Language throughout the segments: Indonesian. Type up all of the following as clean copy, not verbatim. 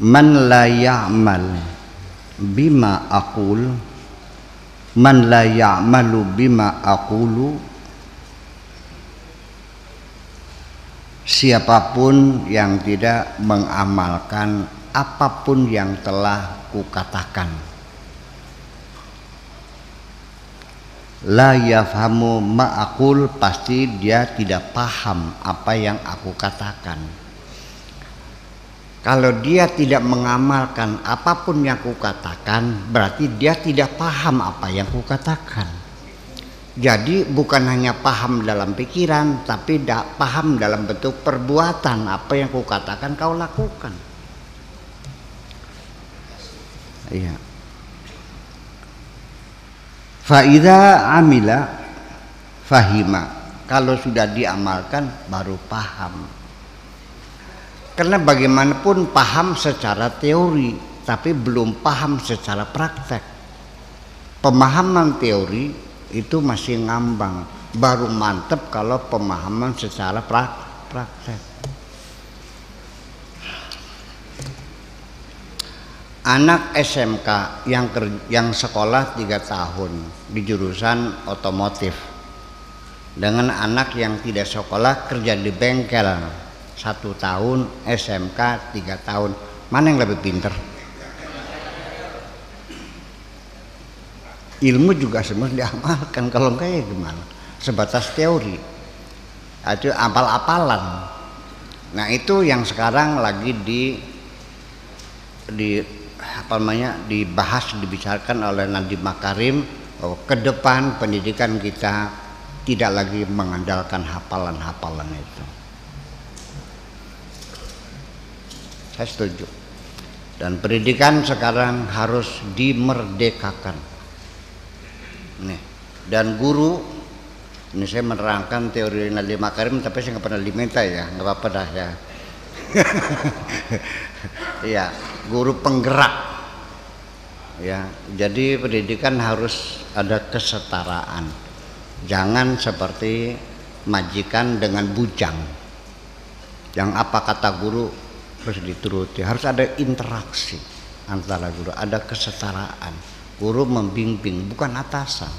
man la ya'mal bima aqul, man la ya'malu bima aqulu, siapapun yang tidak mengamalkan apapun yang telah kukatakan. La yafhamu ma'akul, pasti dia tidak paham apa yang aku katakan. Kalau dia tidak mengamalkan apapun yang kukatakan, berarti dia tidak paham apa yang kukatakan. Jadi bukan hanya paham dalam pikiran, tapi tidak paham dalam bentuk perbuatan. Apa yang kukatakan kau lakukan. Iya. Fa'idha amila fahima, kalau sudah diamalkan baru paham. Karena bagaimanapun paham secara teori, tapi belum paham secara praktek. Pemahaman teori itu masih ngambang, baru mantep kalau pemahaman secara praktek. Anak SMK yang sekolah 3 tahun di jurusan otomotif dengan anak yang tidak sekolah kerja di bengkel 1 tahun, SMK 3 tahun, mana yang lebih pinter? Ilmu juga semua diamalkan, kalau enggak ya gimana? Sebatas teori, itu apal-apalan. Nah itu yang sekarang lagi dibahas, dibicarakan oleh Nadiem Makarim, bahwa ke depan pendidikan kita tidak lagi mengandalkan hafalan-hafalan itu. Saya setuju. Dan pendidikan sekarang harus dimerdekakan. Nih, dan guru, ini saya menerangkan teori Nadiem Makarim, tapi saya nggak pernah diminta ya, nggak apa-apa dah ya. Iya, guru penggerak. Ya, jadi pendidikan harus ada kesetaraan. Jangan seperti majikan dengan bujang. Yang apa kata guru harus dituruti. Harus ada interaksi antara guru, ada kesetaraan. Guru membimbing, bukan atasan.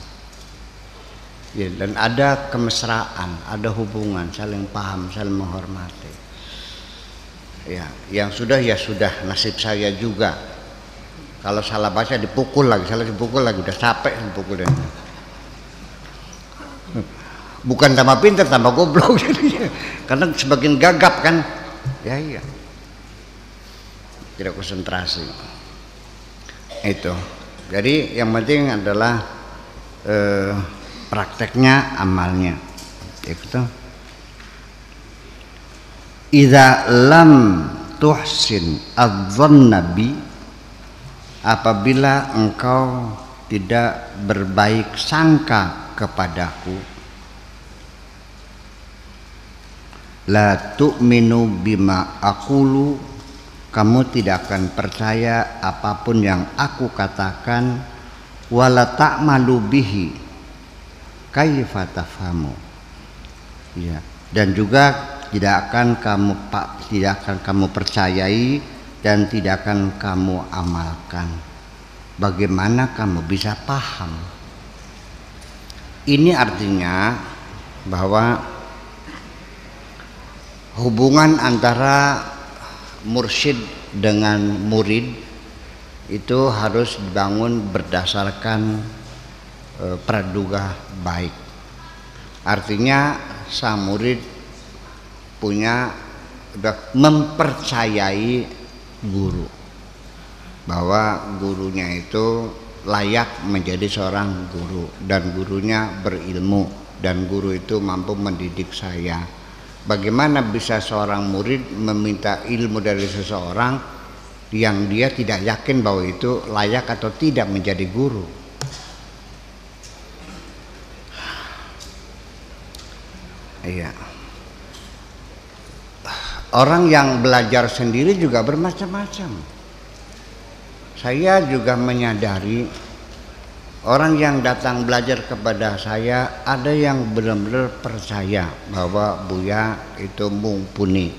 Ya, dan ada kemesraan, ada hubungan, saling paham, saling menghormati. Ya, yang sudah ya sudah, nasib saya juga. Kalau salah baca dipukul lagi, salah dipukul lagi, udah capek dipukulin. Bukan tambah pintar, tambah goblok jadinya. Karena sebagian gagap kan. Ya iya. Tidak konsentrasi. Itu. Jadi yang penting adalah prakteknya, amalnya. Itu. Idza lam tuhsin adzanna bi, apabila engkau tidak berbaik sangka kepadaku, la tu'minu bima aqulu, kamu tidak akan percaya apapun yang aku katakan, wala ta'malu bihi kaifa tafhamu. Ya, dan juga tidak akan kamu percayai dan tidak akan kamu amalkan. Bagaimana kamu bisa paham? Ini artinya bahwa hubungan antara mursyid dengan murid itu harus dibangun berdasarkan praduga baik. Artinya sang murid mempercayai guru, bahwa gurunya itu layak menjadi seorang guru dan gurunya berilmu dan guru itu mampu mendidik saya. Bagaimana bisa seorang murid meminta ilmu dari seseorang yang dia tidak yakin bahwa itu layak atau tidak menjadi guru? Iya. Orang yang belajar sendiri juga bermacam-macam. Saya juga menyadari orang yang datang belajar kepada saya, ada yang benar-benar percaya bahwa Buya itu mumpuni,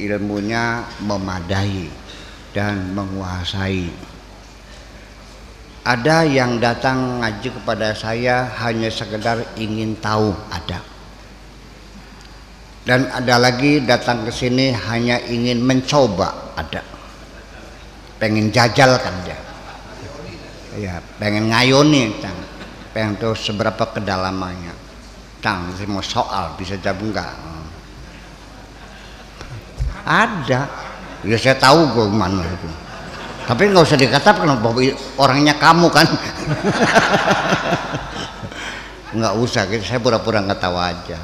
ilmunya memadai. dan menguasai. Ada yang datang ngaji kepada saya hanya sekedar ingin tahu, ada. Dan ada lagi datang ke sini hanya ingin mencoba, ada. Pengen jajal kan dia. Ya, pengen ngayoni, Cang. Pengen tahu seberapa kedalamannya. Cang, saya mau soal bisa jawab enggak? Ada. Ya saya tahu gue mana itu. Tapi nggak usah dikatakan bahwa orangnya kamu kan. Nggak usah, saya pura-pura nggak tahu aja.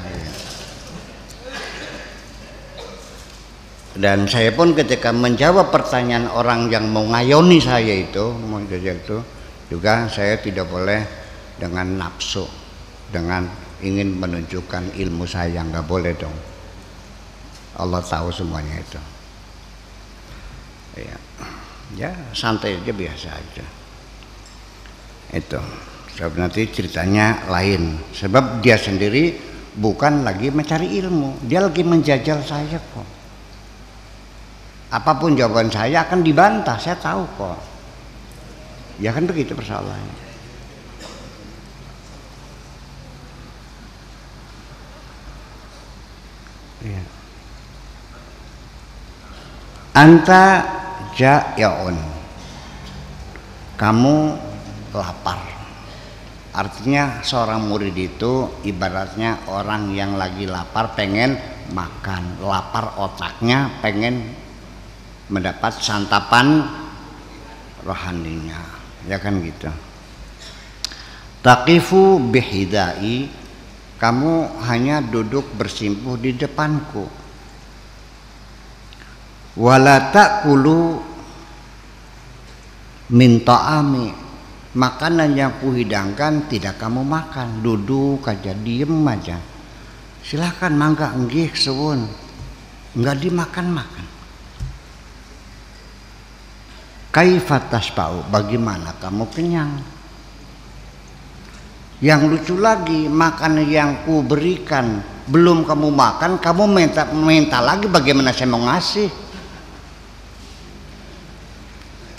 Dan saya pun ketika menjawab pertanyaan orang yang mau ngayoni saya itu, mau jajal itu, juga saya tidak boleh dengan nafsu, dengan ingin menunjukkan ilmu saya, nggak boleh dong. Allah tahu semuanya itu. Ya santai aja, biasa aja. Itu. Sebab nanti ceritanya lain. Sebab dia sendiri bukan lagi mencari ilmu, dia lagi menjajal saya kok. Apapun jawaban saya akan dibantah, saya tahu kok. Ya kan begitu persoalannya. Ya. Anta ja'un, kamu lapar. Artinya seorang murid itu ibaratnya orang yang lagi lapar pengen makan, lapar otaknya pengen mendapat santapan rohaninya, ya kan gitu. Taqifu bihidai, kamu hanya duduk bersimpuh di depanku. Wala ta'kulu min ta'ami, makanan yang kuhidangkan tidak kamu makan, duduk aja, diem aja. Silahkan mangga nggih suwun, enggak dimakan-makan. Kaifa tasba'u, bagaimana kamu kenyang? Yang lucu lagi, makanan yang ku berikan belum kamu makan, kamu minta lagi bagaimana saya mau ngasih.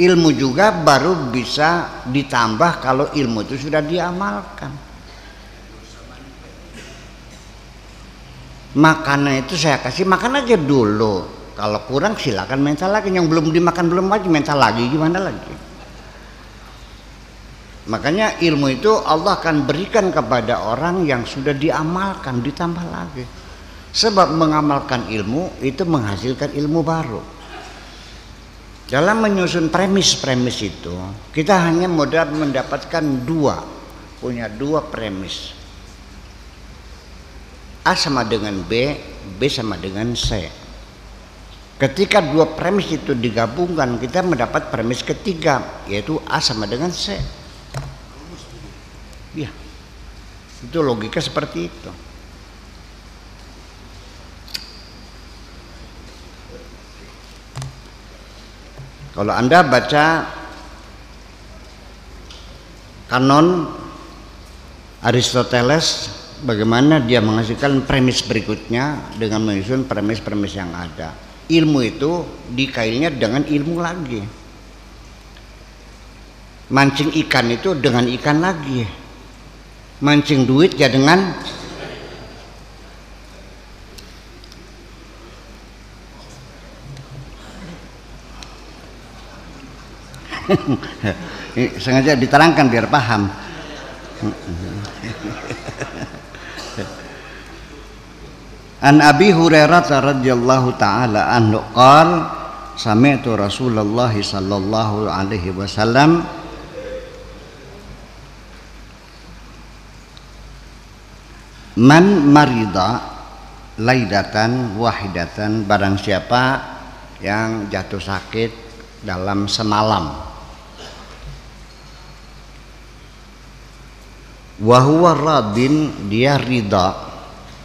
Ilmu juga baru bisa ditambah kalau ilmu itu sudah diamalkan. Makanan itu saya kasih, makan aja dulu. Kalau kurang silakan minta lagi. Yang belum dimakan belum aja minta lagi, gimana lagi? Makanya ilmu itu Allah akan berikan kepada orang yang sudah diamalkan, ditambah lagi. Sebab mengamalkan ilmu itu menghasilkan ilmu baru. Dalam menyusun premis-premis itu, kita hanya mudah mendapatkan punya dua premis. A sama dengan B, B sama dengan C. Ketika dua premis itu digabungkan, kita mendapat premis ketiga, yaitu A sama dengan C. Ya, itu logika seperti itu. Kalau Anda baca kanon Aristoteles, bagaimana dia menghasilkan premis berikutnya dengan menyusun premis-premis yang ada. Ilmu itu dikaitnya dengan ilmu lagi. Mancing ikan itu dengan ikan lagi. Mancing duit ya dengan sengaja diterangkan biar paham. An Abi Hurairah radhiyallahu taala anhu qala sami'tu Rasulullah sallallahu alaihi wasallam man marida laidatan wahidatan, barang siapa yang jatuh sakit dalam semalam, wahuwa radin, dia ridha,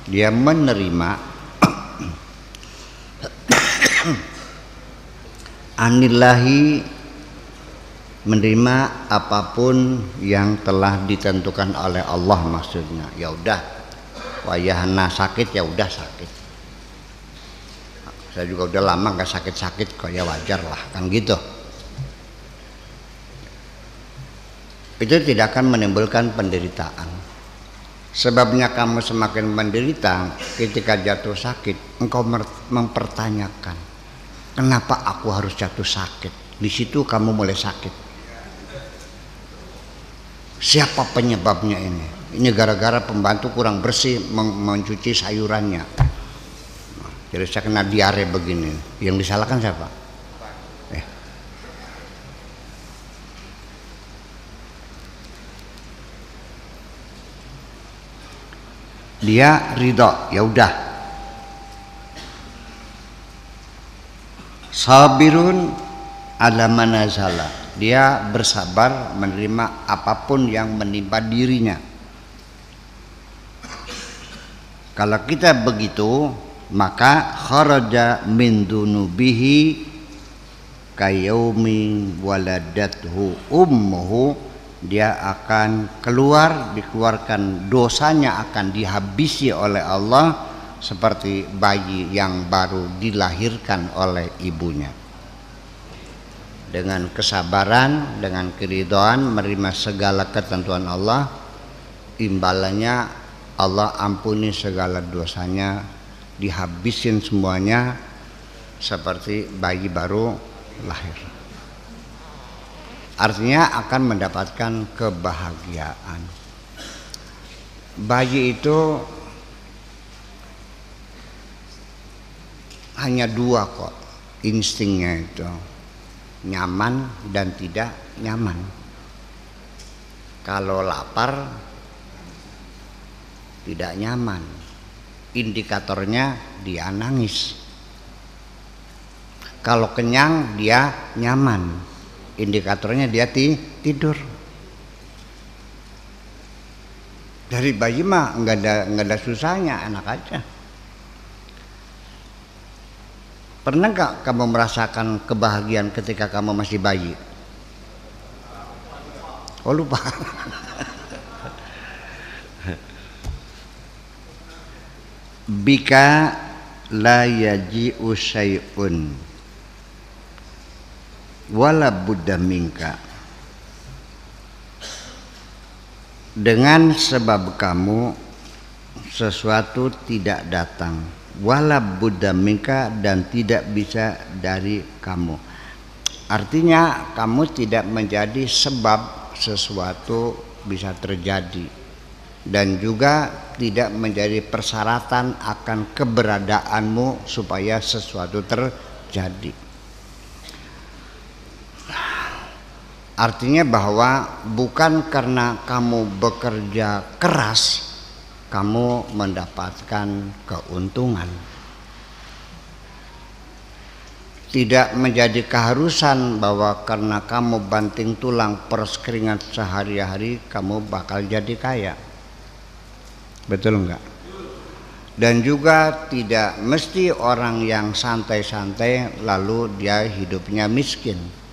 dia menerima anillahi, menerima apapun yang telah ditentukan oleh Allah. Maksudnya ya udah wayahna sakit, ya udah sakit, Saya juga udah lama nggak sakit-sakit kok, ya wajar lah kan gitu. Itu tidak akan menimbulkan penderitaan. Sebabnya kamu semakin menderita ketika jatuh sakit, engkau mempertanyakan, kenapa aku harus jatuh sakit? Di situ kamu mulai sakit. Siapa penyebabnya ini? Ini gara-gara pembantu kurang bersih mencuci sayurannya. Jadi saya kena diare begini. Yang disalahkan siapa? Dia ridho, ya udah. Sabirun ala manazala. Dia bersabar menerima apapun yang menimpa dirinya. Kalau kita begitu, maka kharaja min dunubihi kayaumi waladathu ummuhu. Dia akan keluar, dikeluarkan, dosanya akan dihabisi oleh Allah seperti bayi yang baru dilahirkan oleh ibunya. Dengan kesabaran, dengan keridhaan menerima segala ketentuan Allah, imbalannya Allah ampuni segala dosanya, dihabisin semuanya seperti bayi baru lahir. Artinya akan mendapatkan kebahagiaan. Bayi itu hanya dua kok instingnya itu, nyaman dan tidak nyaman. Kalau lapar tidak nyaman, indikatornya dia nangis. Kalau kenyang dia nyaman, indikatornya dia tidur. Dari bayi mah nggak ada susahnya, enak aja. Pernah nggak kamu merasakan kebahagiaan ketika kamu masih bayi? Oh lupa. Bika la yaji'u syai'un wala budda minka. Dengan sebab kamu sesuatu tidak datang, wala budda minka, dan tidak bisa dari kamu. Artinya kamu tidak menjadi sebab sesuatu bisa terjadi, dan juga tidak menjadi persyaratan akan keberadaanmu supaya sesuatu terjadi. Artinya bahwa bukan karena kamu bekerja keras kamu mendapatkan keuntungan. Tidak menjadi keharusan bahwa karena kamu banting tulang peres keringat sehari-hari kamu bakal jadi kaya. Betul enggak? Dan juga tidak mesti orang yang santai-santai lalu dia hidupnya miskin.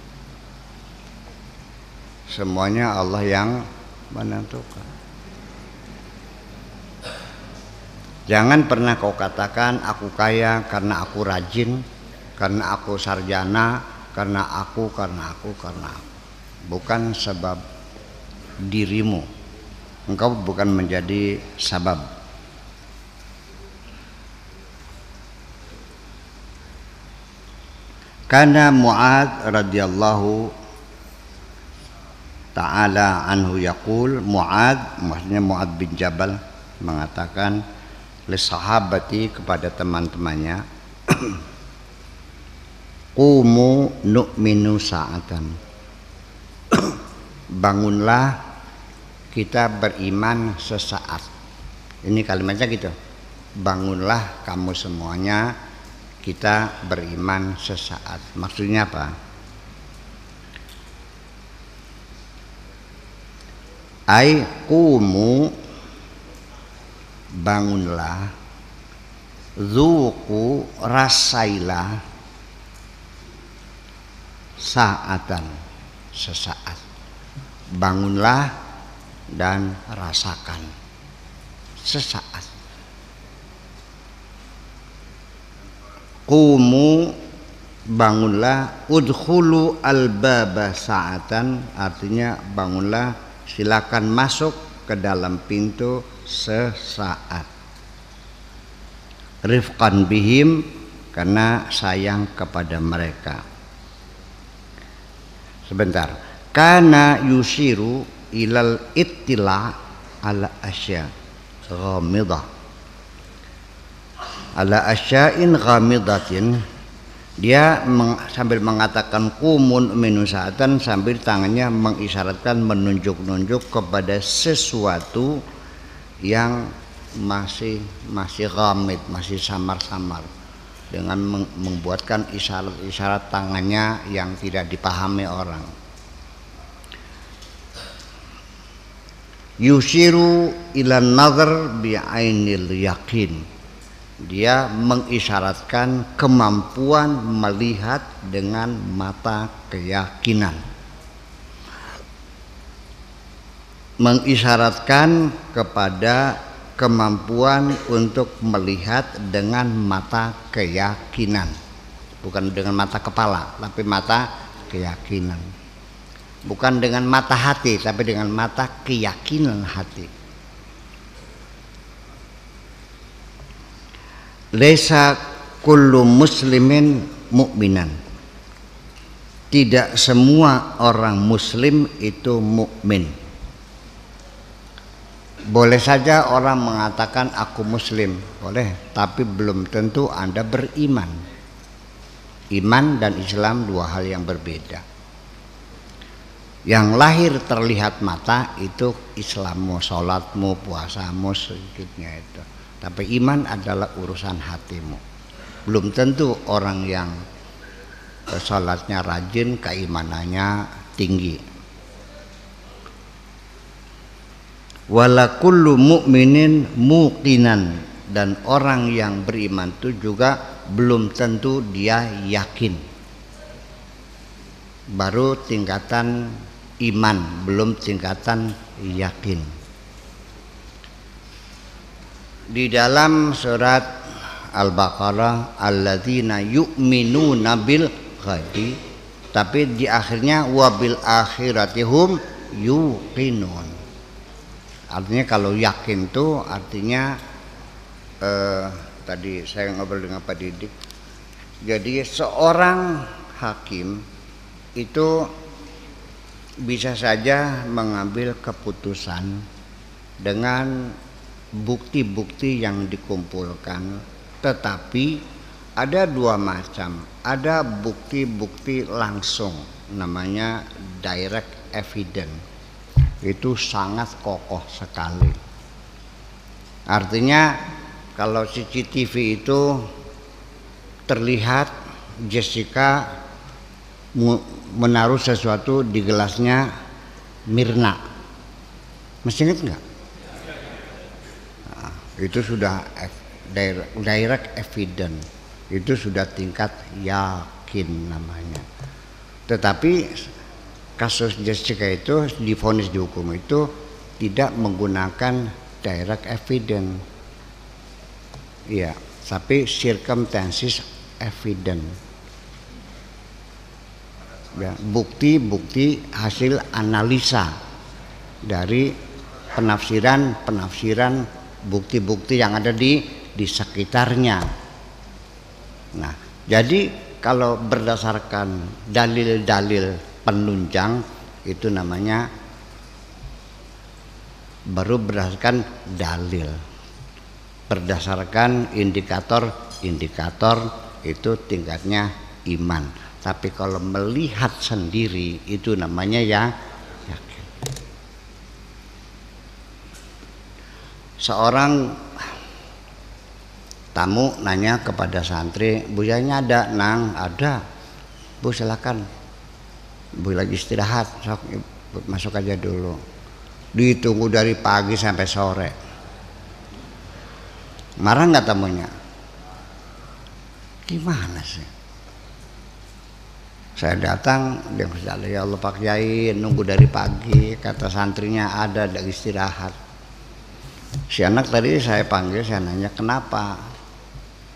Semuanya Allah yang menentukan. Jangan pernah kau katakan aku kaya karena aku rajin, karena aku sarjana, karena aku. Bukan sebab dirimu. Engkau bukan menjadi sabab. Karena Mu'adz radhiyallahu ta'ala anhu yaqul, Mu'adz maksudnya Mu'adz bin Jabal mengatakan li sahabati kepada teman-temannya, qumu nu'minu sa'atan. Bangunlah kita beriman sesaat. Ini kalimatnya gitu. Bangunlah kamu semuanya, kita beriman sesaat. Maksudnya apa? Ai qumu, bangunlah, zuku, rasailah, saatan, sesaat. Bangunlah dan rasakan sesaat. Qumu, bangunlah, udkhulu al-baba sa'atan, artinya bangunlah, silakan masuk ke dalam pintu sesaat. Rifqan bihim, karena sayang kepada mereka. Sebentar. Kana yusiru ilal ittila ala asya ghamidah. Ala asya'in ghamidatin, dia sambil mengatakan kumun minusatan, sambil tangannya mengisyaratkan, menunjuk-nunjuk kepada sesuatu yang masih ghamid, masih samar-samar, dengan membuatkan isyarat-isyarat tangannya yang tidak dipahami orang. Yusiru ilan nazar bi'ainil yakin, dia mengisyaratkan kemampuan melihat dengan mata keyakinan, mengisyaratkan kepada kemampuan untuk melihat dengan mata keyakinan, bukan dengan mata kepala, tapi mata keyakinan, bukan dengan mata hati, tapi dengan mata keyakinan hati. Laisa kullu muslimin mu'minan, tidak semua orang muslim itu mukmin. Boleh saja orang mengatakan aku muslim, boleh, tapi belum tentu Anda beriman. Iman dan Islam dua hal yang berbeda. Yang lahir terlihat mata itu Islammu, sholatmu, puasamu, sedikitnya itu. Tapi iman adalah urusan hatimu. Belum tentu orang yang sholatnya rajin, keimanannya tinggi. Wala kullu mu'minin muqinan, dan orang yang beriman itu juga belum tentu dia yakin. Baru tingkatan iman, belum tingkatan yakin. Di dalam surat Al-Baqarah, alladzina yu'minuna bil ghaibi, tapi di akhirnya wabil akhiratihum yuqinun. Artinya kalau yakin itu artinya tadi saya ngobrol dengan Pak Didik. Jadi seorang hakim itu bisa saja mengambil keputusan dengan bukti-bukti yang dikumpulkan, tetapi ada dua macam. Ada bukti-bukti langsung, namanya direct evidence, itu sangat kokoh sekali. Artinya kalau CCTV itu terlihat Jessica menaruh sesuatu di gelasnya Mirna, masih ingat nggak? Itu sudah direct evidence, itu sudah tingkat yakin namanya. Tetapi kasus Jessica itu divonis dihukum itu tidak menggunakan direct evidence, iya, tapi circumstances evidence, ya, bukti-bukti hasil analisa dari penafsiran bukti-bukti yang ada di sekitarnya. Nah, jadi kalau berdasarkan dalil-dalil penunjang itu namanya baru berdasarkan dalil. Berdasarkan indikator itu tingkatnya iman. Tapi kalau melihat sendiri itu namanya ya yakin. Seorang tamu nanya kepada santri, buyanya ada? Nang, ada. Bu silakan. Bu lagi istirahat, sok masuk aja dulu. Ditunggu dari pagi sampai sore. Marah nggak tamunya? Gimana sih? Saya datang, dia bilang, ya Allah Pak Kiai, nunggu dari pagi, kata santrinya ada istirahat. Si anak tadi saya panggil, saya nanya kenapa?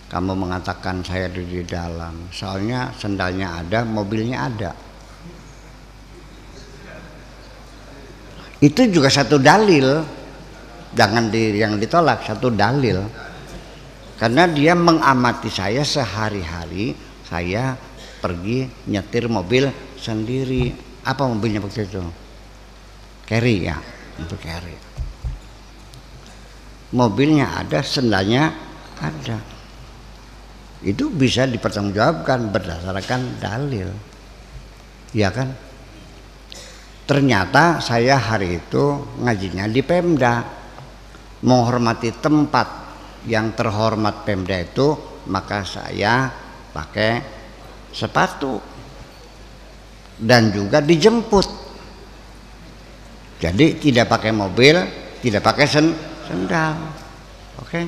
kamu mengatakan saya di dalam? Soalnya sendalnya ada, mobilnya ada. Itu juga satu dalil, jangan yang ditolak, satu dalil. Karena dia mengamati saya sehari-hari, saya pergi nyetir mobil sendiri. Apa mobilnya waktu itu? Carry ya, untuk carry. Mobilnya ada, sendalnya ada. Itu bisa dipertanggungjawabkan berdasarkan dalil, ya kan? Ternyata saya hari itu ngajinya di Pemda, menghormati tempat yang terhormat Pemda itu, maka saya pakai sepatu dan juga dijemput. Jadi tidak pakai mobil, tidak pakai sendal. Oke.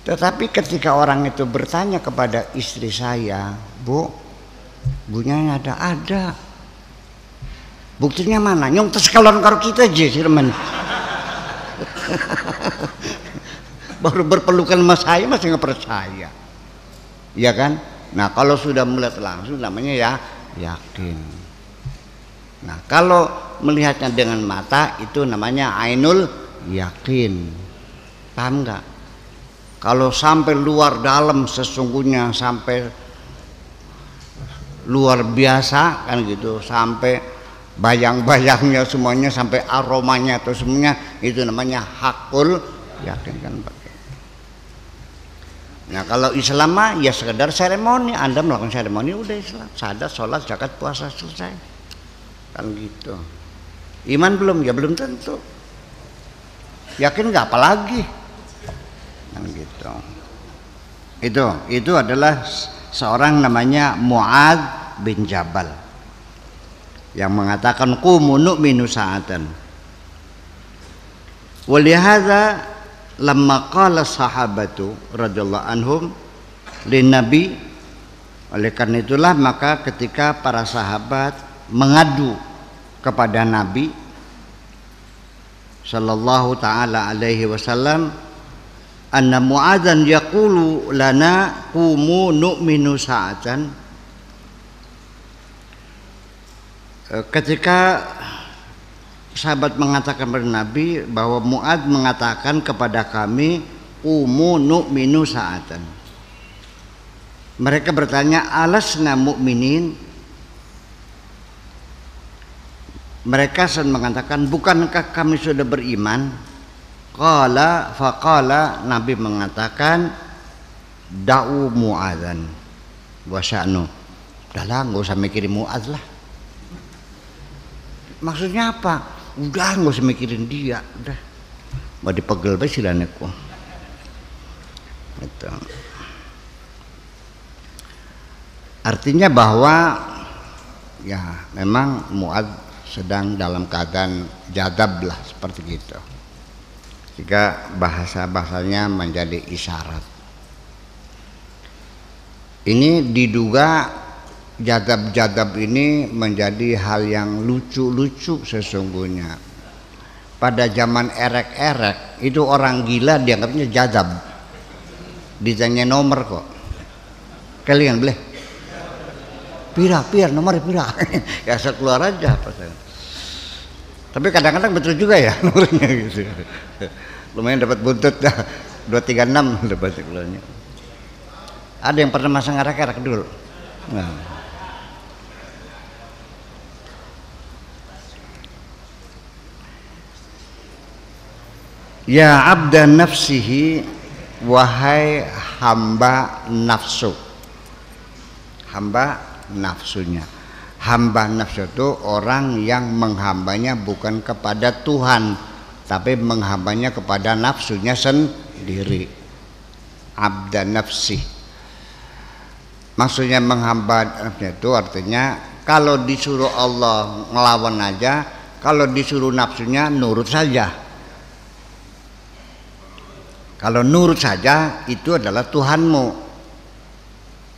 Tetapi ketika orang itu bertanya kepada istri saya, Bu, bunya ada. Buktinya mana? Nyong tersekalon karo kita aja sirman. Baru berpelukan sama saya masih nggak percaya, ya kan? Nah kalau sudah melihat langsung namanya ya yakin. Nah kalau melihatnya dengan mata itu namanya ainul yakin. Paham nggak? Kalau sampai luar dalam sesungguhnya, sampai luar biasa kan gitu, sampai bayang-bayangnya semuanya, sampai aromanya atau semuanya, itu namanya hakul yakin kan. Nah kalau Islam mah ya sekedar seremoni, Anda melakukan seremoni udah Islam, sadat, sholat, zakat, puasa, selesai kan gitu. Iman belum? Ya belum tentu. Yakin nggak? Apalagi kan gitu. Itu adalah seorang namanya Mu'adz bin Jabal yang mengatakan qumu nu'minu sa'atan. Walihadza lamma qala sahabatu radhiyallahu anhum lin nabi, oleh karena itulah maka ketika para sahabat mengadu kepada Nabi sallallahu taala alaihi wasallam, anna Mu'adzan yaqulu lana qumu nu'minu sa'atan. Ketika sahabat mengatakan kepada Nabi bahwa Mu'adz mengatakan kepada kami qumu nu'minu sa'atan, mereka bertanya alasna mu'minin. Mereka mengatakan bukankah kami sudah beriman? Faqala Nabi mengatakan da'u Mu'adzan wa sya'nu. Udahlah nggak usah mikirin Mu'adz lah. Maksudnya apa? Udah nggak usah mikirin dia, udah mau dipegel bae silaneku. Itu artinya bahwa ya memang Mu'adz sedang dalam keadaan jadab lah seperti gitu, jika bahasanya menjadi isyarat. Ini diduga jadab-jadab ini menjadi hal yang lucu-lucu sesungguhnya. Pada zaman erek-erek itu orang gila dianggapnya jadab, ditanya nomor kok, kalian boleh pira nomor pira ya saya keluar aja apa. Tapi kadang-kadang betul juga ya nomornya gitu. Lumayan dapat buntut dah 236 dapat keluarnya. Ada yang pernah masang arak-arak dulu. Nah. Ya abdan nafsihi, wahai hamba nafsu. Hamba nafsunya. Hamba nafsu itu orang yang menghambanya bukan kepada Tuhan, tapi menghambanya kepada nafsunya sendiri. Abdan nafsi. Maksudnya menghamba nafsunya itu artinya kalau disuruh Allah ngelawan aja, kalau disuruh nafsunya nurut saja. Kalau nurut saja itu adalah Tuhanmu.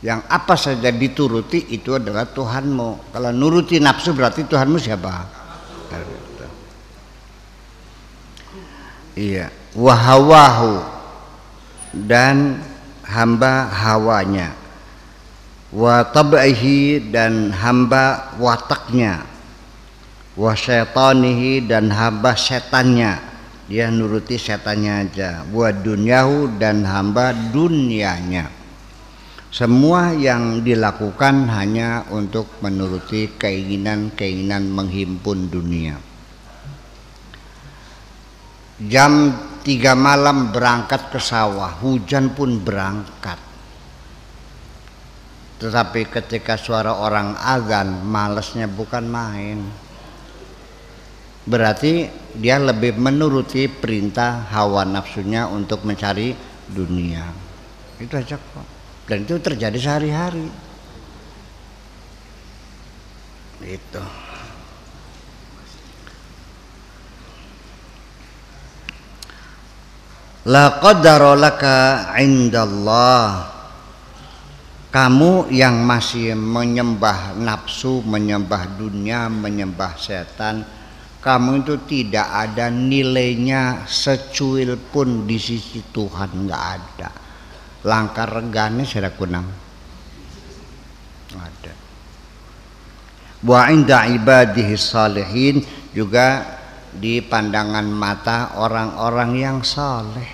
Yang apa saja dituruti itu adalah Tuhanmu. Kalau nuruti nafsu berarti Tuhanmu siapa? Iya. Wahawahu, dan hamba hawanya, wa tab'ihi dan hamba wataknya, wa syaitanihi dan hamba setannya, dia nuruti setannya aja, wa dunyahu dan hamba dunianya. Semua yang dilakukan hanya untuk menuruti keinginan-keinginan menghimpun dunia. Jam 3 malam berangkat ke sawah, hujan pun berangkat. Tetapi ketika suara orang azan, malasnya bukan main. Berarti dia lebih menuruti perintah hawa nafsunya untuk mencari dunia. Itu aja kok. Dan itu terjadi sehari-hari. Itu. La qadara laka indallah. Kamu yang masih menyembah nafsu, menyembah dunia, menyembah setan, kamu itu tidak ada nilainya secuil pun di sisi Tuhan, nggak ada. Langkah regane sira kunang ada. Wa inda ibadihi salihin, juga di pandangan mata orang-orang yang saleh.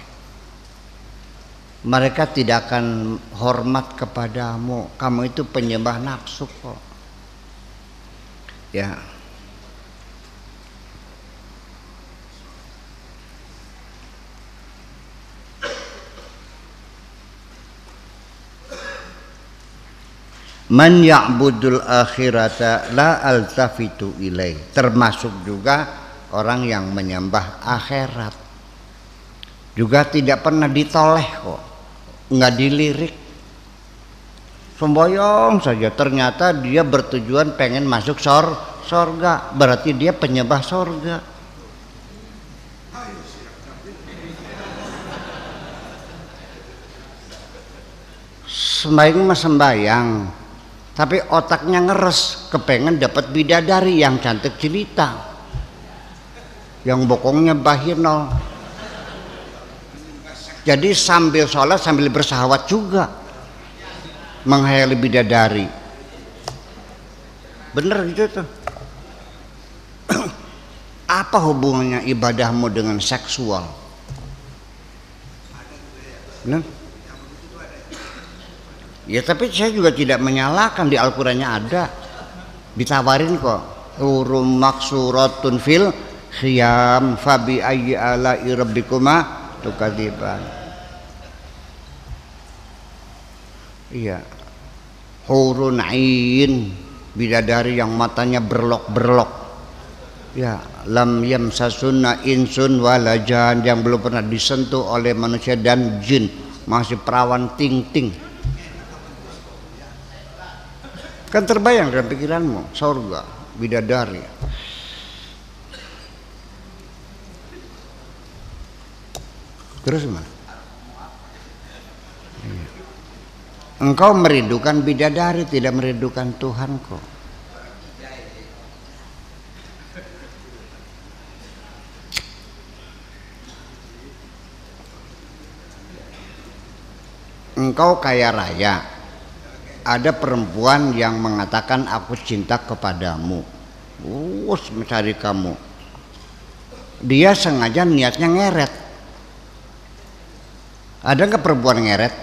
Mereka tidak akan hormat kepadamu, kamu itu penyembah nafsu kok. Ya. Man ya'budul akhirata la altafitu ilaih, termasuk juga orang yang menyembah akhirat, juga tidak pernah ditoleh kok, nggak dilirik, semboyong saja. Ternyata dia bertujuan pengen masuk sorga, berarti dia penyembah sorga. Sembahyang mah sembahyang, tapi otaknya ngeres, kepengen dapat bidadari yang cantik jelita, yang bokongnya bahinol. Jadi sambil sholat sambil bersahwat juga, menghayali bidadari. Bener gitu tuh. Apa hubungannya ibadahmu dengan seksual? Bener? Ya tapi saya juga tidak menyalahkan, di Al-Qurannya ada, ditawarin kok. Urum maksuratun fil khiyam fabi ayyi ala'i rabbikuma tukadziban. Iya. Hurun ain, bidadari yang matanya berlok-berlok. Ya, lam yamsasunna insun wala jan, yang belum pernah disentuh oleh manusia dan jin, masih perawan ting-ting. Kan terbayang dalam pikiranmu surga, bidadari. Terus mana? Engkau merindukan bidadari, tidak merindukan Tuhan kok. Engkau kaya raya, ada perempuan yang mengatakan aku cinta kepadamu, mencari kamu. Dia sengaja niatnya ngeret. Ada nggak perempuan ngeret?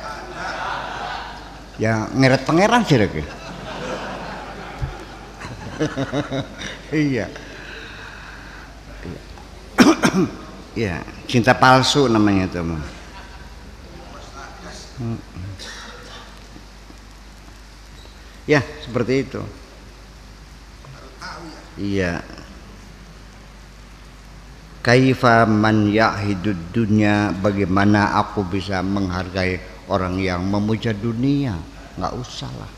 Ya ngeret pangeran sih lagi. Iya. Iya, cinta palsu namanya itu. Ya seperti itu. Iya. Kaifa man yahidud dunya, bagaimana aku bisa menghargai orang yang memuja dunia? Nggak usah lah.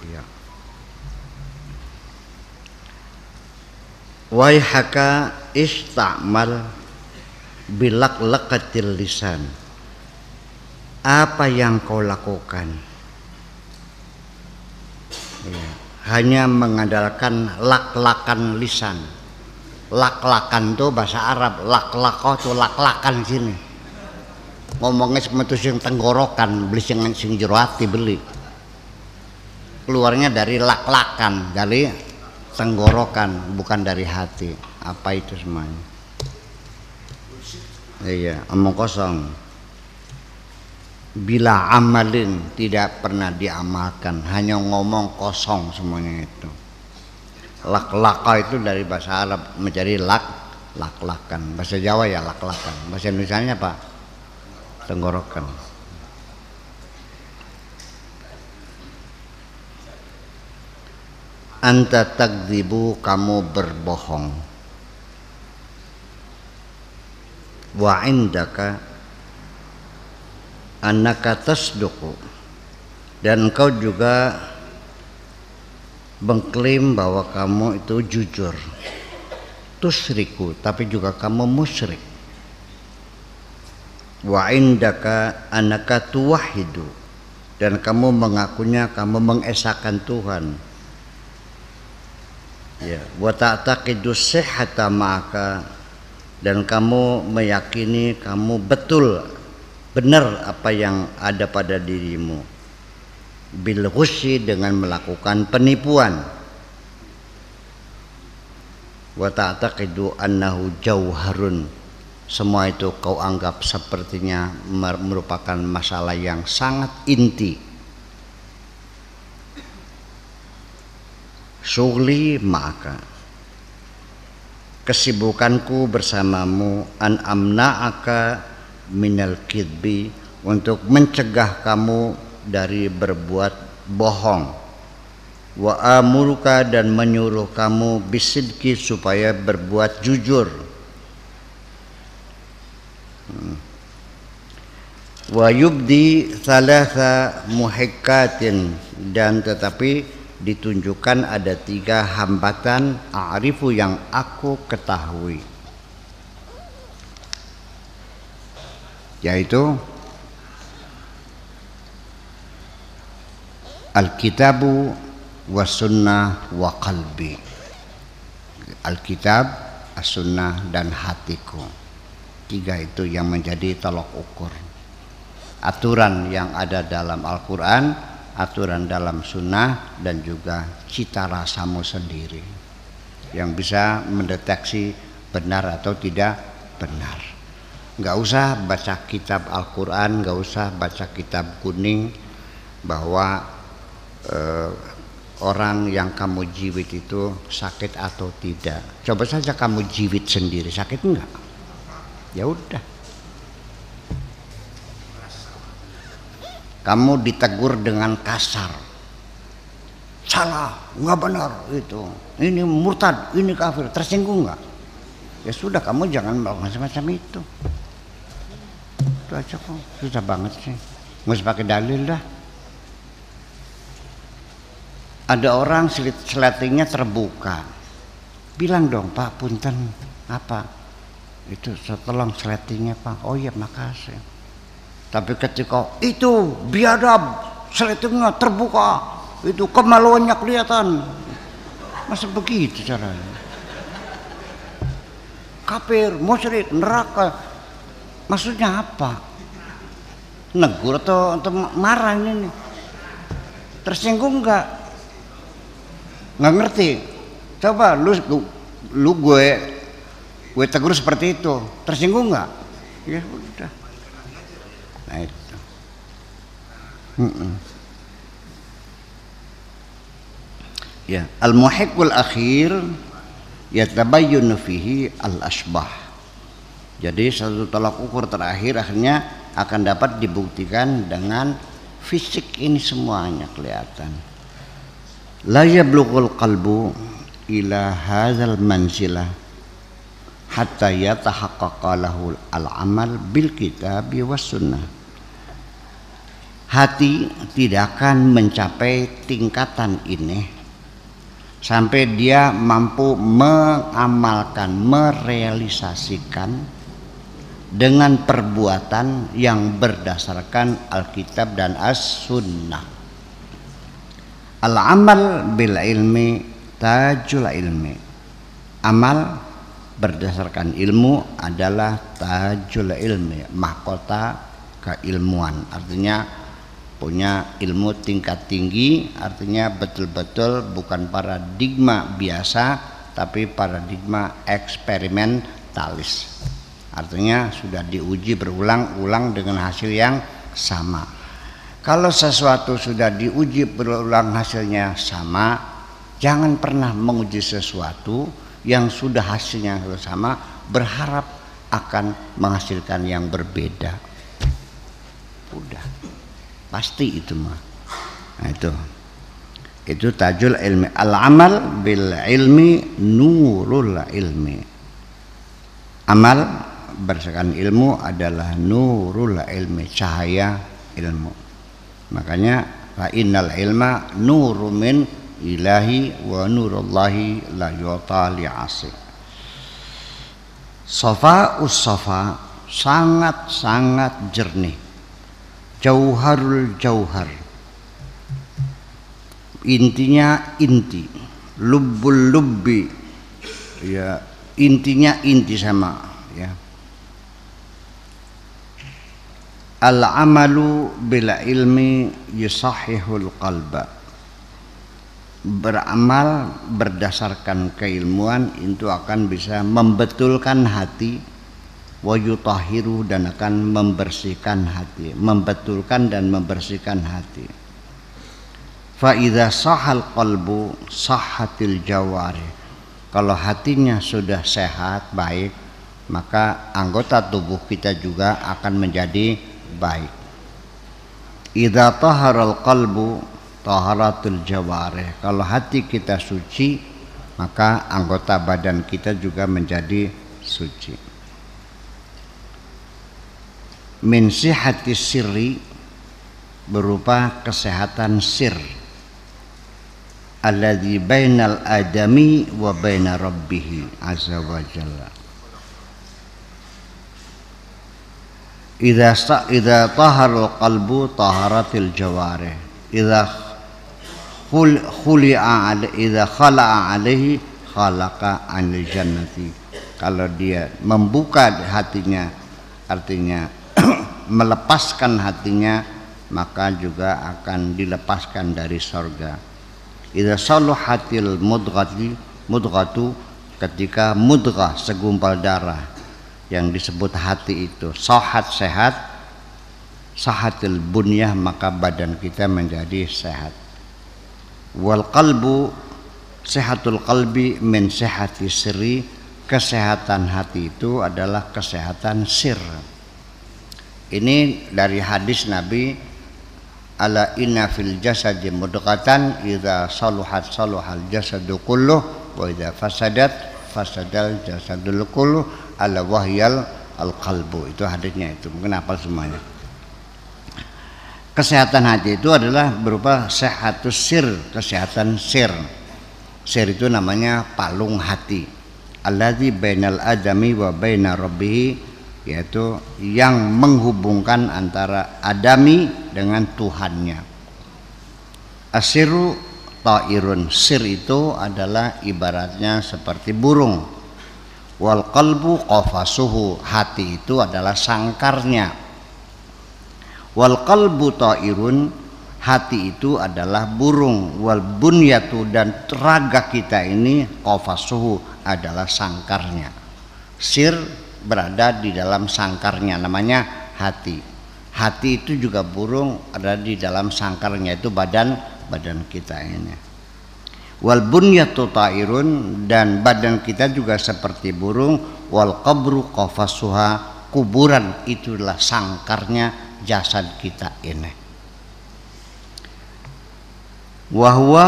Iya. Waihaka istamal bilaklaqatil lisan. Apa yang kau lakukan? Ya, hanya mengandalkan lak-lakan lisan. Lak-lakan itu bahasa Arab, lak-lakoh itu lak-lakan sini. ngomongnya semetu sing tenggorokan, beli sing jero ati beli. Keluarnya dari lak-lakan, dari tenggorokan, bukan dari hati. Apa itu semuanya? Iya, omong kosong. Bila amalin, tidak pernah diamalkan, hanya ngomong kosong semuanya itu. Lak-laka itu dari bahasa Arab menjadi lak-lakan. Bahasa Jawa ya lak-lakan. Bahasa Indonesianya apa? Tenggorokan. Anta takdzibu, kamu berbohong. Wa indaka annaka tasduqu, dan engkau juga mengklaim bahwa kamu itu jujur. Tusriku, tapi juga kamu musyrik. Wa indaka annaka tuwahidu, dan kamu mengakunya kamu mengesahkan Tuhan. Ya, wa ta'taqidu sihhata ma'aka, dan kamu meyakini kamu betul benar apa yang ada pada dirimu. Bil ghusyi, dengan melakukan penipuan. Wa ta'taqidu annahu jauharun, semua itu kau anggap sepertinya merupakan masalah yang sangat inti. Syughli maka, kesibukanku bersamamu, an amna'aka minal kidbi, untuk mencegah kamu dari berbuat bohong. Wa amuruka, dan menyuruh kamu bisidki, supaya berbuat jujur. Wa yubdi thalatha muhikkatin, dan tetapi ditunjukkan ada 3 hambatan a'rifu yang aku ketahui, yaitu Alkitabu wa sunnah wa qalbi. Alkitab, as-sunnah, dan hatiku. 3 itu yang menjadi tolok ukur. Aturan yang ada dalam Al-Quran, aturan dalam sunnah, dan juga cita rasamu sendiri yang bisa mendeteksi benar atau tidak benar. Nggak usah baca kitab Al-Quran, nggak usah baca kitab kuning bahwa orang yang kamu jiwit itu sakit atau tidak. Coba saja kamu jiwit sendiri, sakit enggak? Ya udah. Kamu ditegur dengan kasar, salah, nggak benar itu, ini murtad, ini kafir, tersinggung nggak? Ya sudah, kamu jangan melakukan semacam itu. Itu aja kok, susah banget sih, nggak usah pakai dalil dah. Ada orang seletingnya terbuka, bilang dong, Pak punten, apa itu, tolong seletingnya Pak. Oh iya, makasih. Tapi ketika itu biadab, seletingnya terbuka, itu kemaluannya kelihatan. Masa begitu caranya? Kafir, musyrik, neraka. Maksudnya apa? Negur atau marah ini? Tersinggung nggak? Nggak ngerti. Coba lu gue tegur seperti itu, tersinggung nggak? Ya udah. Nah itu. Ya, al-muhiqqul akhir yatabayyanu fihi al-asbah. Jadi satu tolak ukur terakhir akhirnya akan dapat dibuktikan dengan fisik, ini semuanya kelihatan. La yablughul qalbu ila hadzal manzilah hatta yatahaqqaqa lahu al-amal bil kitabi was sunnah. Hati tidak akan mencapai tingkatan ini sampai dia mampu mengamalkan, merealisasikan dengan perbuatan yang berdasarkan Alkitab dan As-Sunnah. Al-amal bil ilmi tajul ilmi. Amal berdasarkan ilmu adalah tajul ilmi, mahkota keilmuan, artinya punya ilmu tingkat tinggi, artinya betul-betul bukan paradigma biasa tapi paradigma eksperimentalis, artinya sudah diuji berulang-ulang dengan hasil yang sama. Kalau sesuatu sudah diuji berulang hasilnya sama, jangan pernah menguji sesuatu yang sudah hasilnya sama berharap akan menghasilkan yang berbeda. Udah pasti itu mah. Nah, itu tajul ilmi. Al-amal bil ilmi nurul ilmi. Amal berdasarkan ilmu adalah nurul ilmi, cahaya ilmu. Makanya fa innal ilma nurun min ilahi wa nurullahi la yuta li asih. Safa'us safa, sangat-sangat jernih. Jauharul jauhar, intinya inti. Lubbul lubbi, ya intinya inti sama, ya. Al amalu bila ilmi yusahihul qalba, beramal berdasarkan keilmuan itu akan bisa membetulkan hati, wa yutahiru, dan akan membersihkan hati, membetulkan dan membersihkan hati. Fa idza sahal qalbu sahhatil jawari, kalau hatinya sudah sehat baik, maka anggota tubuh kita juga akan menjadi baik. Idza taharal qalbu taharatul jawari, kalau hati kita suci, maka anggota badan kita juga menjadi suci. Min sihati sirri, berupa kesehatan sir, alladzi bainal adami wa baina rabbih azza wa jalla. Idza taharul qalbu taharatil jawarih, idza khala'a alaihi khalaqa anil jannati. Kalau dia membuka hatinya, artinya melepaskan hatinya, maka juga akan dilepaskan dari surga. Idza saluhatil mudghatu, ketika mudghah segumpal darah yang disebut hati itu sahat sehat, sahatil bunyah, maka badan kita menjadi sehat. Wal qalbu sehatul qalbi min sehati sirri, kesehatan hati itu adalah kesehatan sir. Ini dari hadis Nabi, ala inna fil jasadi mudghatan idza saluhat saluhal jasadu kulluh wa idza fasadat fasadal jasadul kulluh ala wahyal al qalbu. Itu hadisnya itu. Mungkin hafal semuanya. Kesehatan hati itu adalah berupa sehatus sir, kesehatan sir. Sir itu namanya palung hati. Alladzi bainal adami wa baina rabbih, yaitu yang menghubungkan antara adami dengan Tuhannya. Asiru ta'irun, sir itu adalah ibaratnya seperti burung. Wal qalbu qafasuhu, hati itu adalah sangkarnya. Wal qalbu ta'irun, hati itu adalah burung. Wal bunyatu, dan raga kita ini qafasuhu, adalah sangkarnya. Sir berada di dalam sangkarnya, namanya hati. Hati itu juga burung, ada di dalam sangkarnya, itu badan kita ini. Wal bunyatu ta'irun, dan badan kita juga seperti burung. Wal qabru qafasuha, kuburan itulah sangkarnya jasad kita ini. Wahwa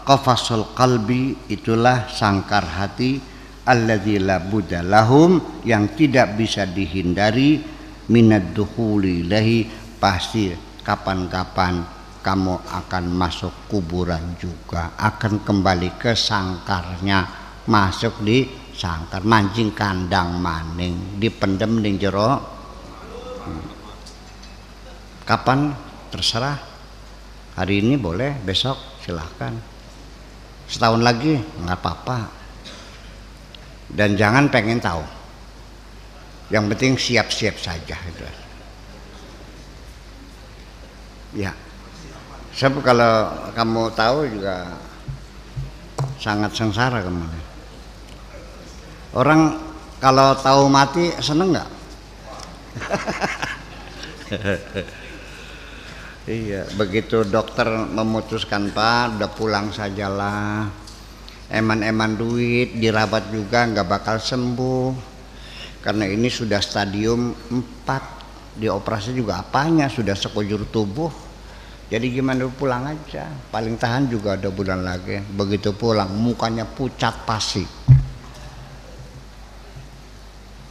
qafasul qalbi, itulah sangkar hati, alladzi la budda lahum, yang tidak bisa dihindari, minad dukhuli ilahi, pasti kapan-kapan kamu akan masuk kuburan juga, akan kembali ke sangkarnya, masuk di sangkar, mancing kandang maning, dipendem di jero. Kapan? Terserah. Hari ini boleh, besok silahkan. Setahun lagi nggak apa-apa. Dan jangan pengen tahu. Yang penting siap-siap saja. Ya, sebab kalau kamu tahu juga sangat sengsara kamu. Orang kalau tahu mati seneng nggak? Iya, begitu dokter memutuskan Pak, udah pulang sajalah. Eman-eman duit, dirawat juga nggak bakal sembuh. Karena ini sudah stadium 4, dioperasi juga apanya, sudah sekujur tubuh. Jadi gimana, pulang aja, paling tahan juga ada bulan lagi. Begitu pulang mukanya pucat pasi,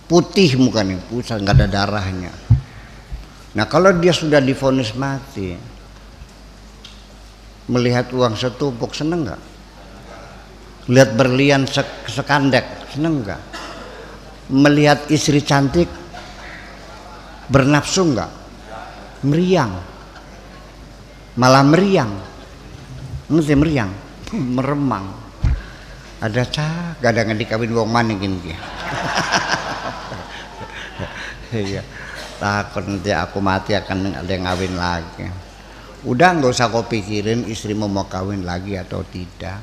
putih mukanya, pucat, nggak ada darahnya. Nah kalau dia sudah divonis mati, melihat uang setumpuk seneng nggak? Lihat berlian sekandek seneng nggak? Melihat istri cantik bernafsu nggak? Meriang, malah meriang, ngerti meriang? Meremang. Ada cah, gak ada yang dikawin wong mana gini. Iya, takut nanti aku mati akan ada yang ngawin lagi. Udah nggak usah kau pikirin istrimu mau kawin lagi atau tidak.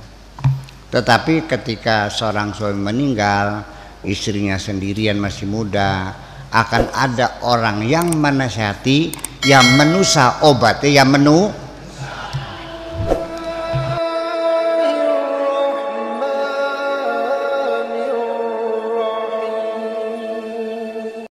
Tetapi ketika seorang suami meninggal, istrinya sendirian masih muda, akan ada orang yang menasihati, yang menusa obatnya, yang